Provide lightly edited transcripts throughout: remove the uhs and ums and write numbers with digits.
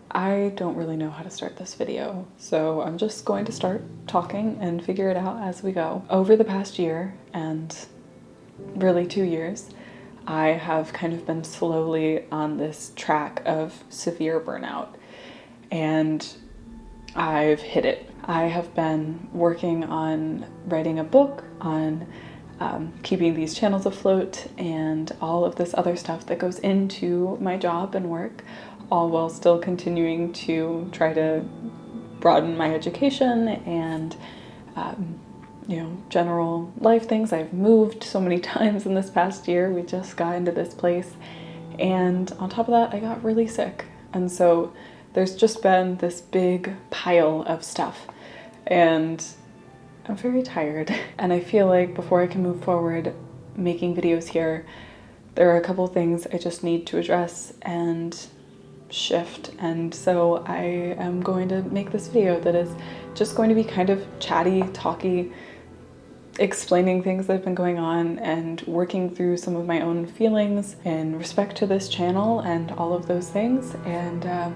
I don't really know how to start this video, so I'm just going to start talking and figure it out as we go. Over the past year, and really 2 years, I have kind of been slowly on this track of severe burnout, and I've hit it. I have been working on writing a book, on keeping these channels afloat, and all of this other stuff that goes into my job and work, all while still continuing to try to broaden my education and general life things. I've moved so many times in this past year. We just got into this place, and on top of that, I got really sick, and so there's just been this big pile of stuff, and I'm very tired. And I feel like before I can move forward making videos here, there are a couple things I just need to address and shift, and so I am going to make this video that is just going to be kind of chatty, talky, explaining things that have been going on and working through some of my own feelings in respect to this channel and all of those things. And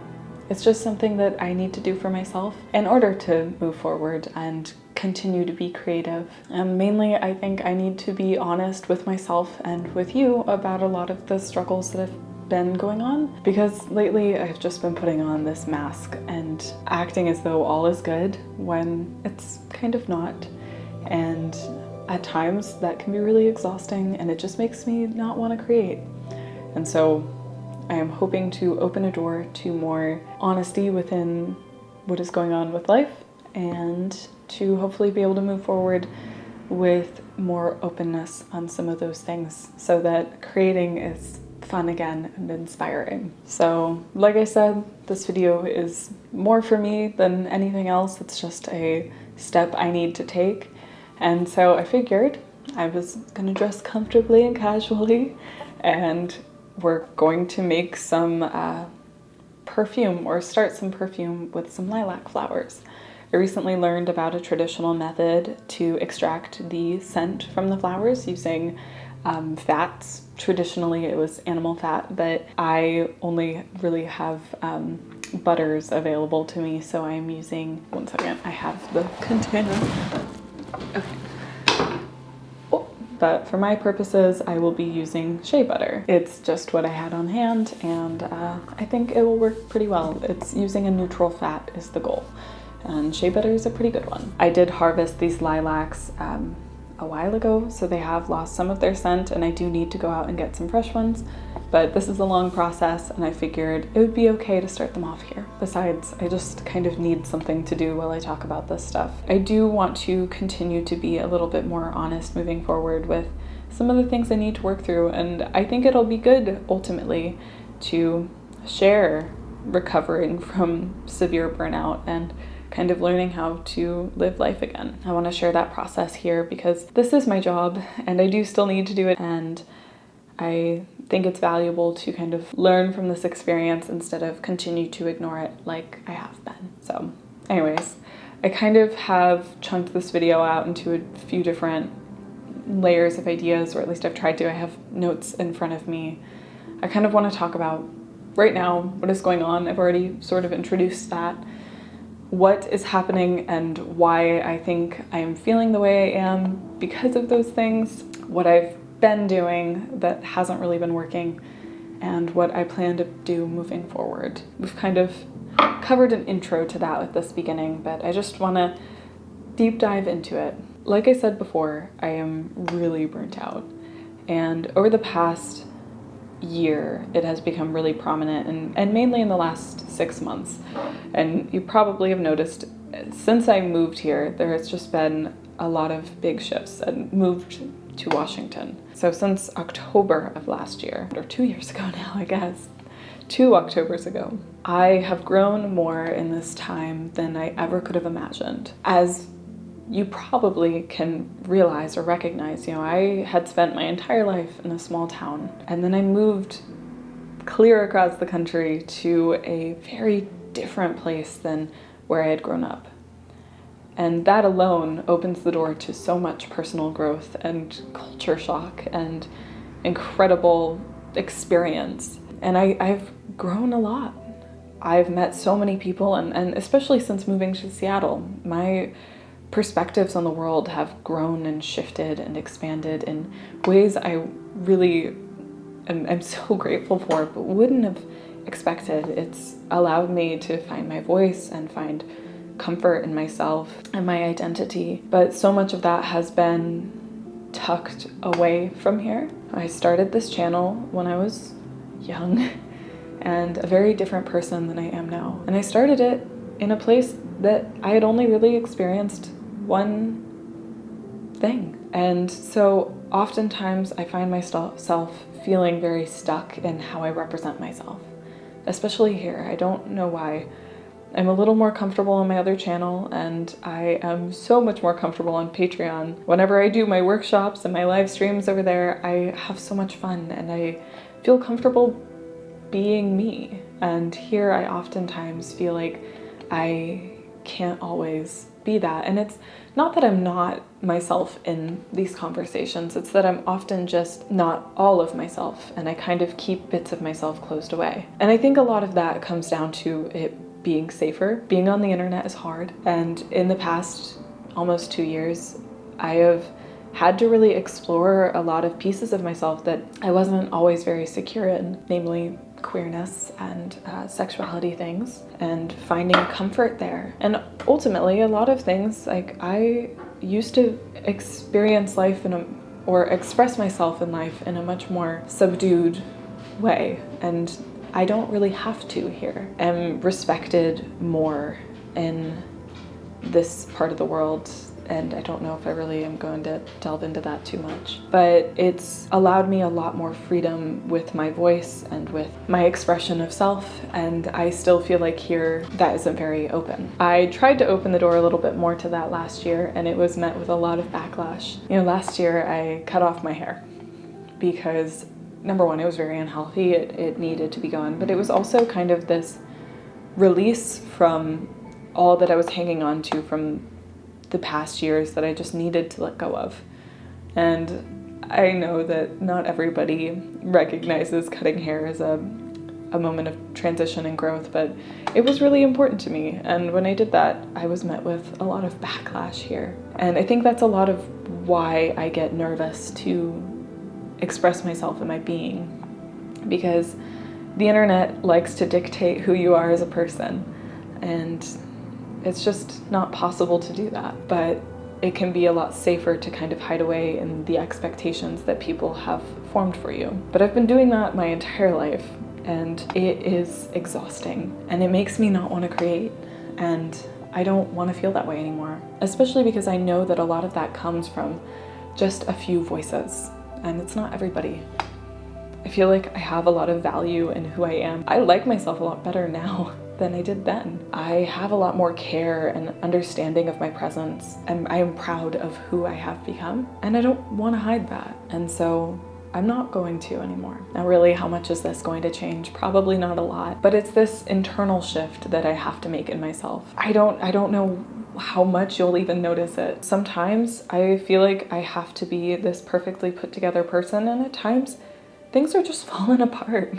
it's just something that I need to do for myself in order to move forward and continue to be creative. And mainly, I think I need to be honest with myself and with you about a lot of the struggles that have been going on, because lately I've just been putting on this mask and acting as though all is good when it's kind of not, and at times that can be really exhausting, and it just makes me not want to create. And so I am hoping to open a door to more honesty within what is going on with life, and to hopefully be able to move forward with more openness on some of those things, so that creating is fun again and inspiring. So like I said, this video is more for me than anything else. It's just a step I need to take. And so I figured I was gonna dress comfortably and casually, and we're going to make some perfume, or start some perfume with some lilac flowers. I recently learned about a traditional method to extract the scent from the flowers using fats. Traditionally it was animal fat, but I only really have butters available to me, so I'm using, one second, I have the container. Okay. Oh, but for my purposes, I will be using shea butter. It's just what I had on hand, and I think it will work pretty well. It's using a neutral fat is the goal, and shea butter is a pretty good one. I did harvest these lilacs a while ago, so they have lost some of their scent, and I do need to go out and get some fresh ones, but this is a long process, and I figured it would be okay to start them off here. Besides, I just kind of need something to do while I talk about this stuff. I do want to continue to be a little bit more honest moving forward with some of the things I need to work through, and I think it'll be good ultimately to share recovering from severe burnout and kind of learning how to live life again. I want to share that process here because this is my job and I do still need to do it, and I think it's valuable to kind of learn from this experience instead of continue to ignore it like I have been. So anyways, I kind of have chunked this video out into a few different layers of ideas, or at least I've tried to. I have notes in front of me. I kind of want to talk about right now what is going on. I've already sort of introduced that. What is happening and why I think I am feeling the way I am because of those things, what I've been doing that hasn't really been working, and what I plan to do moving forward. We've kind of covered an intro to that at this beginning, but I just want to deep dive into it. Like I said before, I am really burnt out, and over the past year it has become really prominent, and mainly in the last 6 months. And you probably have noticed since I moved here, there has just been a lot of big shifts. I moved to Washington. So since October of last year, or 2 years ago now, I guess, 2 Octobers ago, I have grown more in this time than I ever could have imagined. As you probably can realize or recognize, I had spent my entire life in a small town, and then I moved clear across the country to a very different place than where I had grown up. And that alone opens the door to so much personal growth and culture shock and incredible experience. And I've grown a lot. I've met so many people, and especially since moving to Seattle, my perspectives on the world have grown and shifted and expanded in ways I really am so grateful for, but wouldn't have expected. It's allowed me to find my voice and find comfort in myself and my identity. But so much of that has been tucked away from here. I started this channel when I was young and a very different person than I am now. And I started it in a place that I had only really experienced one thing. And so oftentimes I find myself feeling very stuck in how I represent myself, especially here. I don't know why. I'm a little more comfortable on my other channel, and I am so much more comfortable on Patreon. Whenever I do my workshops and my live streams over there, I have so much fun and I feel comfortable being me. And here I oftentimes feel like I can't always be that. And it's not that I'm not myself in these conversations, it's that I'm often just not all of myself, and I kind of keep bits of myself closed away. And I think a lot of that comes down to it being safer. Being on the internet is hard, and in the past almost 2 years, I have had to really explore a lot of pieces of myself that I wasn't always very secure in, namely queerness and sexuality things, and finding comfort there. And ultimately, a lot of things, like I used to experience life or express myself in life in a much more subdued way, and I don't really have to here. I'm respected more in this part of the world, and I don't know if I really am going to delve into that too much. But it's allowed me a lot more freedom with my voice and with my expression of self, and I still feel like here that isn't very open. I tried to open the door a little bit more to that last year, and it was met with a lot of backlash. You know, last year I cut off my hair because number one, it was very unhealthy, it needed to be gone, but it was also kind of this release from all that I was hanging on to from the past years that I just needed to let go of. And I know that not everybody recognizes cutting hair as a moment of transition and growth, but it was really important to me. And when I did that, I was met with a lot of backlash here. And I think that's a lot of why I get nervous to express myself and my being, because the internet likes to dictate who you are as a person, and it's just not possible to do that. But it can be a lot safer to kind of hide away in the expectations that people have formed for you. But I've been doing that my entire life, and it is exhausting, and it makes me not want to create, and I don't want to feel that way anymore, especially because I know that a lot of that comes from just a few voices. And it's not everybody. I feel like I have a lot of value in who I am. I like myself a lot better now than I did then. I have a lot more care and understanding of my presence, and I am proud of who I have become, and I don't want to hide that. And so I'm not going to anymore. Now really, how much is this going to change? Probably not a lot, but it's this internal shift that I have to make in myself. I don't know how much you'll even notice it. Sometimes I feel like I have to be this perfectly put together person, and at times things are just falling apart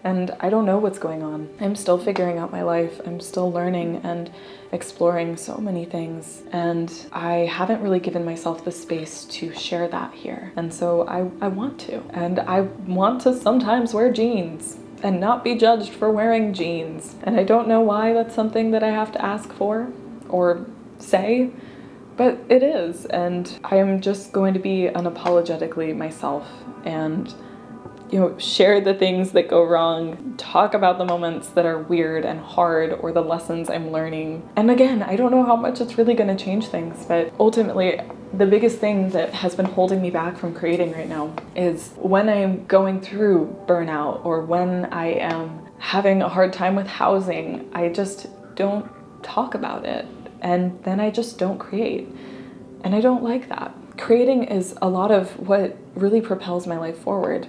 and I don't know what's going on. I'm still figuring out my life. I'm still learning and exploring so many things, and I haven't really given myself the space to share that here. And so I want to, and I want to sometimes wear jeans and not be judged for wearing jeans. And I don't know why that's something that I have to ask for or say, but it is. And I am just going to be unapologetically myself, and share the things that go wrong, talk about the moments that are weird and hard, or the lessons I'm learning. And again, I don't know how much it's really going to change things, but ultimately the biggest thing that has been holding me back from creating right now is when I'm going through burnout, or when I am having a hard time with housing, I just don't talk about it, and then I just don't create. And I don't like that. Creating is a lot of what really propels my life forward.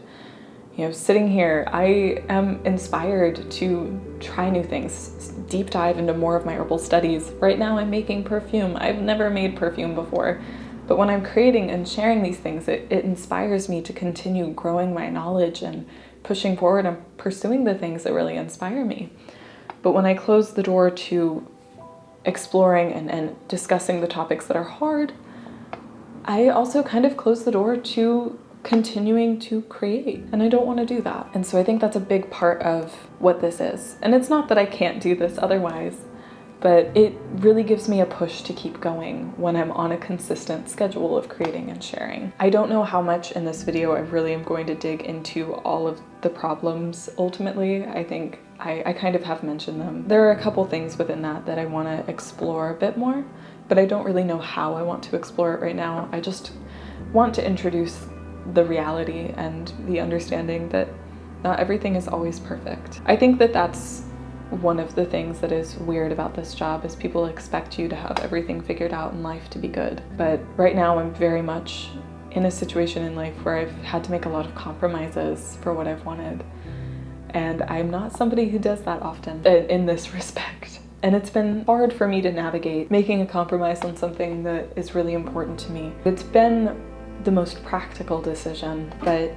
Sitting here, I am inspired to try new things, deep dive into more of my herbal studies. Right now I'm making perfume. I've never made perfume before. But when I'm creating and sharing these things, it inspires me to continue growing my knowledge and pushing forward and pursuing the things that really inspire me. But when I close the door to exploring and discussing the topics that are hard, I also kind of close the door to continuing to create, and I don't want to do that. And so I think that's a big part of what this is. And it's not that I can't do this otherwise, but it really gives me a push to keep going when I'm on a consistent schedule of creating and sharing. I don't know how much in this video I really am going to dig into all of the problems ultimately. I think I kind of have mentioned them. There are a couple things within that I want to explore a bit more, but I don't really know how I want to explore it right now. I just want to introduce the reality and the understanding that not everything is always perfect. I think that that's one of the things that is weird about this job is people expect you to have everything figured out in life to be good. But right now I'm very much in a situation in life where I've had to make a lot of compromises for what I've wanted. And I'm not somebody who does that often in this respect. And it's been hard for me to navigate making a compromise on something that is really important to me. It's been the most practical decision, but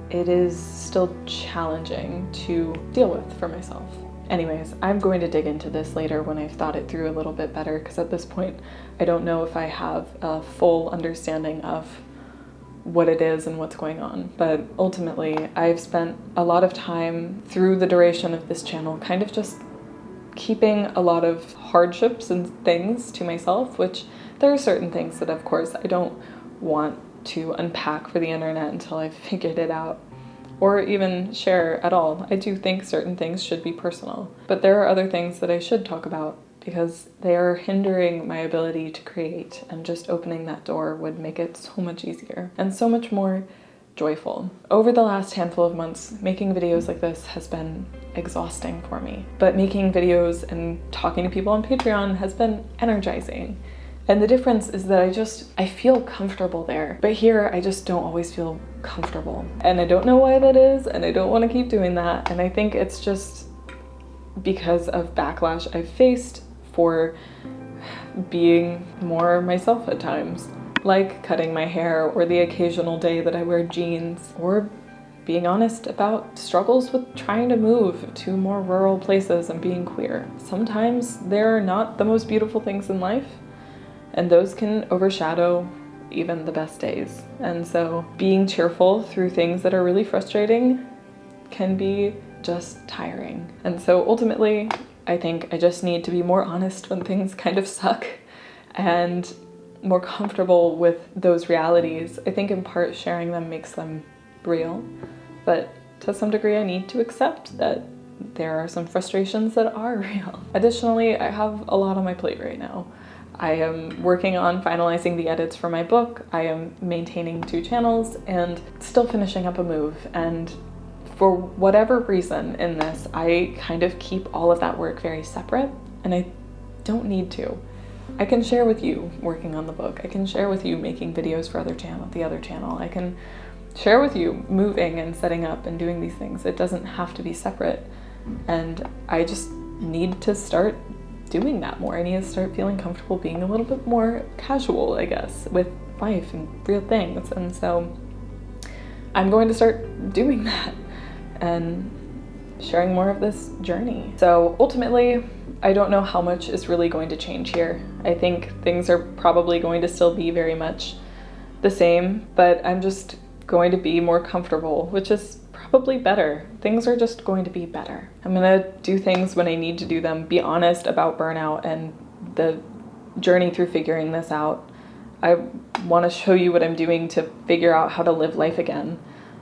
it is still challenging to deal with for myself. Anyways, I'm going to dig into this later when I've thought it through a little bit better, because at this point, I don't know if I have a full understanding of what it is and what's going on. But ultimately, I've spent a lot of time through the duration of this channel kind of just keeping a lot of hardships and things to myself, which there are certain things that of course I don't want to unpack for the internet until I've figured it out, or even share at all. I do think certain things should be personal, but there are other things that I should talk about because they are hindering my ability to create, and just opening that door would make it so much easier and so much more joyful. Over the last handful of months, making videos like this has been exhausting for me, but making videos and talking to people on Patreon has been energizing. And the difference is that I feel comfortable there, but here I just don't always feel comfortable. And I don't know why that is, and I don't want to keep doing that. And I think it's just because of backlash I've faced for being more myself at times, like cutting my hair, or the occasional day that I wear jeans, or being honest about struggles with trying to move to more rural places and being queer. Sometimes they're not the most beautiful things in life, and those can overshadow even the best days. And so being cheerful through things that are really frustrating can be just tiring. And so ultimately, I think I just need to be more honest when things kind of suck and more comfortable with those realities. I think in part sharing them makes them real, but to some degree I need to accept that there are some frustrations that are real. Additionally, I have a lot on my plate right now. I am working on finalizing the edits for my book, I am maintaining 2 channels, and still finishing up a move. And for whatever reason in this, I kind of keep all of that work very separate, and I don't need to. I can share with you working on the book, I can share with you making videos for the other channel, I can share with you moving and setting up and doing these things. It doesn't have to be separate, and I just need to start doing that more. I need to start feeling comfortable being a little bit more casual, I guess, with life and real things. And so I'm going to start doing that and sharing more of this journey. So ultimately, I don't know how much is really going to change here. I think things are probably going to still be very much the same, but I'm just going to be more comfortable, which is probably better. Things are just going to be better. I'm gonna do things when I need to do them, be honest about burnout and the journey through figuring this out. I want to show you what I'm doing to figure out how to live life again,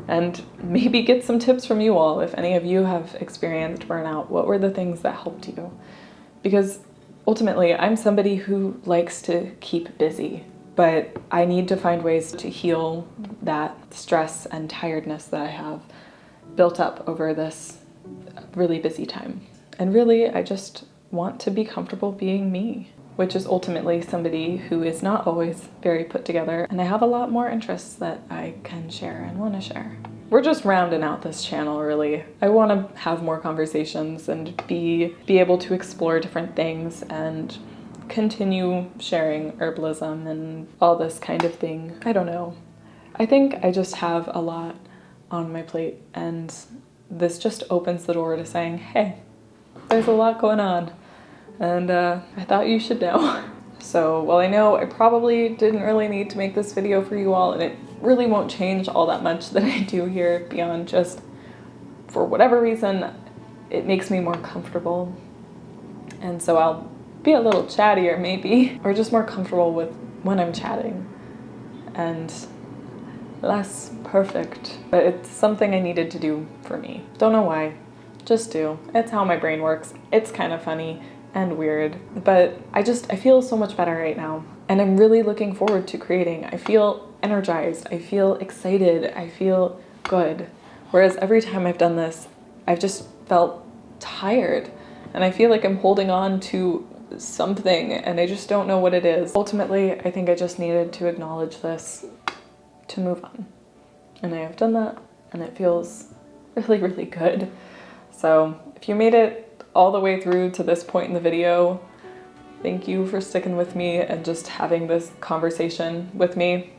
and maybe get some tips from you all. If any of you have experienced burnout, what were the things that helped you? Because ultimately, I'm somebody who likes to keep busy, but I need to find ways to heal that stress and tiredness that I have built up over this really busy time. And really, I just want to be comfortable being me, which is ultimately somebody who is not always very put together. And I have a lot more interests that I can share and want to share. We're just rounding out this channel, really. I want to have more conversations and be able to explore different things and continue sharing herbalism and all this kind of thing. I don't know. I think I just have a lot on my plate, and this just opens the door to saying, hey, there's a lot going on, and I thought you should know. So while I know I probably didn't really need to make this video for you all, and it really won't change all that much that I do here beyond just, for whatever reason, it makes me more comfortable. And so I'll be a little chattier maybe, or just more comfortable with when I'm chatting, and less perfect. But it's something I needed to do for me. Don't know why, just do. It's how my brain works. It's kind of funny and weird, but I feel so much better right now. And I'm really looking forward to creating. I feel energized, I feel excited, I feel good. Whereas every time I've done this, I've just felt tired, and I feel like I'm holding on to something and I just don't know what it is. Ultimately, I think I just needed to acknowledge this to move on. And I have done that, and it feels really, really good. So if you made it all the way through to this point in the video, thank you for sticking with me and just having this conversation with me.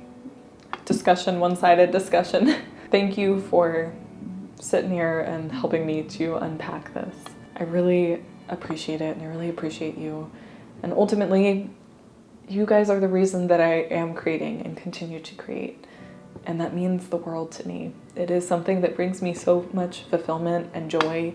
Discussion, one-sided discussion. Thank you for sitting here and helping me to unpack this. I really appreciate it, and I really appreciate you. And ultimately, you guys are the reason that I am creating and continue to create. And that means the world to me. It is something that brings me so much fulfillment and joy,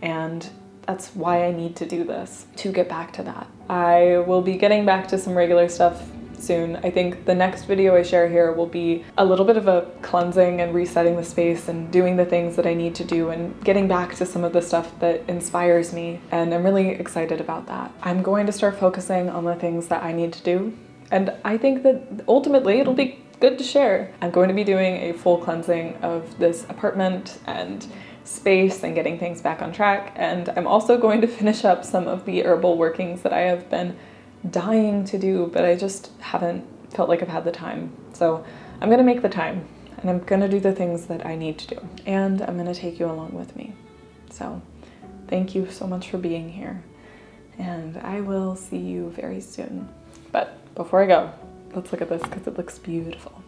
and that's why I need to do this, to get back to that. I will be getting back to some regular stuff soon. I think the next video I share here will be a little bit of a cleansing and resetting the space and doing the things that I need to do and getting back to some of the stuff that inspires me, and I'm really excited about that. I'm going to start focusing on the things that I need to do, and I think that ultimately it'll be good to share. I'm going to be doing a full cleansing of this apartment and space and getting things back on track, and I'm also going to finish up some of the herbal workings that I have been dying to do, but I just haven't felt like I've had the time. So I'm gonna make the time, and I'm gonna do the things that I need to do, and I'm gonna take you along with me. So thank you so much for being here, and I will see you very soon. But before I go, let's look at this because it looks beautiful.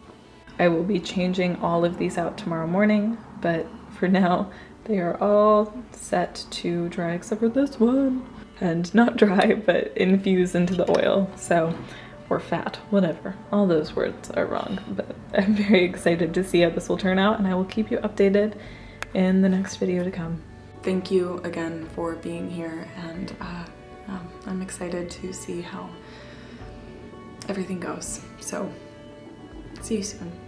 I will be changing all of these out tomorrow morning, but for now they are all set to dry except for this one. And not dry, but infuse into the oil, so, or fat, whatever. All those words are wrong, but I'm very excited to see how this will turn out, and I will keep you updated in the next video to come. Thank you again for being here, and I'm excited to see how everything goes. So, see you soon.